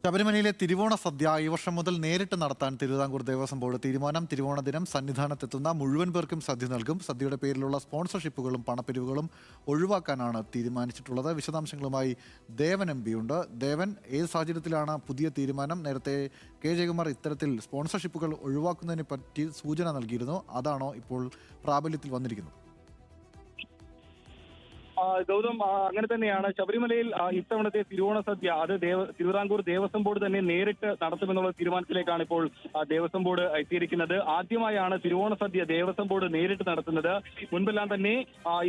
ശബരിമലയിലെ തിരുവോണ സദ്യ ഈ വർഷം മുതൽ നേരിട്ട് നടത്താൻ തിരുവിതാംകൂർ ദേവസ്വം ബോർഡ് തീരുമാനം. തിരുവോണ ദിനം സന്നിധാനത്തെത്തുന്ന മുഴുവൻ പേർക്കും സദ്യ നൽകും. സദ്യയുടെ പേരിലുള്ള സ്പോൺസർഷിപ്പുകളും പണപ്പിരിവുകളും ഒഴിവാക്കാനാണ് തീരുമാനിച്ചിട്ടുള്ളത്. വിശദാംശങ്ങളുമായി ദേവൻ എം ഉണ്ട്. ദേവൻ, ഏത് സാഹചര്യത്തിലാണ് പുതിയ തീരുമാനം? നേരത്തെ കെ ജയകുമാർ ഇത്തരത്തിൽ സ്പോൺസർഷിപ്പുകൾ ഒഴിവാക്കുന്നതിനെ പറ്റി സൂചന നൽകിയിരുന്നു. അതാണോ ഇപ്പോൾ പ്രാബല്യത്തിൽ വന്നിരിക്കുന്നത്? ഗൗതം, അങ്ങനെ തന്നെയാണ്. ശബരിമലയിൽ ഇത്തവണത്തെ തിരുവോണ സദ്യ അത് തിരുവിതാംകൂർ ദേവസ്വം ബോർഡ് തന്നെ നേരിട്ട് നടത്തുമെന്നുള്ള തീരുമാനത്തിലേക്കാണ് ഇപ്പോൾ ദേവസ്വം ബോർഡ് എത്തിയിരിക്കുന്നത്. ആദ്യമായാണ് തിരുവോണ സദ്യ ദേവസ്വം ബോർഡ് നേരിട്ട് നടത്തുന്നത്. മുൻപെല്ലാം തന്നെ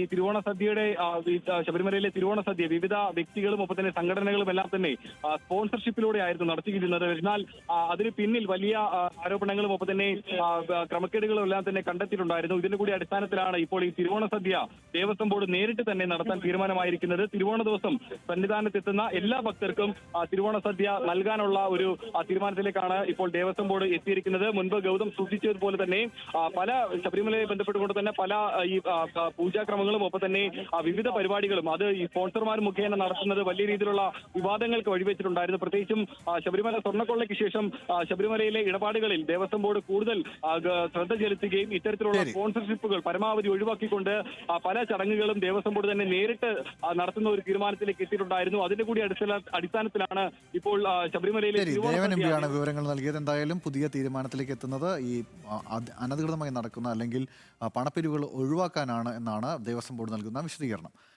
ഈ തിരുവോണ സദ്യയുടെ ശബരിമലയിലെ തിരുവോണ സദ്യ വിവിധ വ്യക്തികളും ഒപ്പം തന്നെ സംഘടനകളും എല്ലാം തന്നെ സ്പോൺസർഷിപ്പിലൂടെ ആയിരുന്നു നടത്തിയിരുന്നത്. എന്നാൽ അതിന് പിന്നിൽ വലിയ ആരോപണങ്ങളും ഒപ്പം തന്നെ ക്രമക്കേടുകളും എല്ലാം തന്നെ കണ്ടെത്തിയിട്ടുണ്ടായിരുന്നു. ഇതിന്റെ കൂടി അടിസ്ഥാനത്തിലാണ് ഇപ്പോൾ ഈ തിരുവോണ സദ്യ ദേവസ്വം ബോർഡ് നേരിട്ട് തന്നെ നടത്താൻ തീരുമാനമായിരിക്കുന്നത്. തിരുവോണ ദിവസം സന്നിധാനത്തെത്തുന്ന എല്ലാ ഭക്തർക്കും തിരുവോണ സദ്യ നൽകാനുള്ള ഒരു തീരുമാനത്തിലേക്കാണ് ഇപ്പോൾ ദേവസ്വം ബോർഡ് എത്തിയിരിക്കുന്നത്. മുൻപ് ഗൗതം സൂചിച്ചതുപോലെ തന്നെ പല ശബരിമലയെ ബന്ധപ്പെട്ടുകൊണ്ട് തന്നെ പല ഈ പൂജാക്രമങ്ങളും ഒപ്പം തന്നെ വിവിധ പരിപാടികളും അത് ഈ സ്പോൺസർമാർ മുഖേന നടത്തുന്നത് വലിയ രീതിയിലുള്ള വിവാദങ്ങൾക്ക് വഴിവെച്ചിട്ടുണ്ടായിരുന്നു. പ്രത്യേകിച്ചും ശബരിമല സ്വർണ്ണക്കൊള്ളയ്ക്ക് ശേഷം ശബരിമലയിലെ ഇടപാടുകളിൽ ദേവസ്വം ബോർഡ് കൂടുതൽ ശ്രദ്ധ ചെലുത്തുകയും ഇത്തരത്തിലുള്ള സ്പോൺസർഷിപ്പുകൾ പരമാവധി ഒഴിവാക്കിക്കൊണ്ട് പല ചടങ്ങുകളും ദേവസ്വം ബോർഡ് തന്നെ നേരിട്ട് നടത്തുന്ന ഒരു തീരുമാനത്തിലേക്ക് എത്തിയിട്ടുണ്ടായിരുന്നു. അതിന്റെ കൂടി അടിസ്ഥാനത്തിലാണ് ഇപ്പോൾ ശബരിമലയിലെ ദേവൻ എം പിയാണ് വിവരങ്ങൾ നൽകിയത്. എന്തായാലും പുതിയ തീരുമാനത്തിലേക്ക് എത്തുന്നത് ഈ അനധികൃതമായി നടക്കുന്ന അല്ലെങ്കിൽ പണപ്പിരിവുകൾ ഒഴിവാക്കാനാണ് എന്നാണ് ദേവസ്വം ബോർഡ് നൽകുന്ന വിശദീകരണം.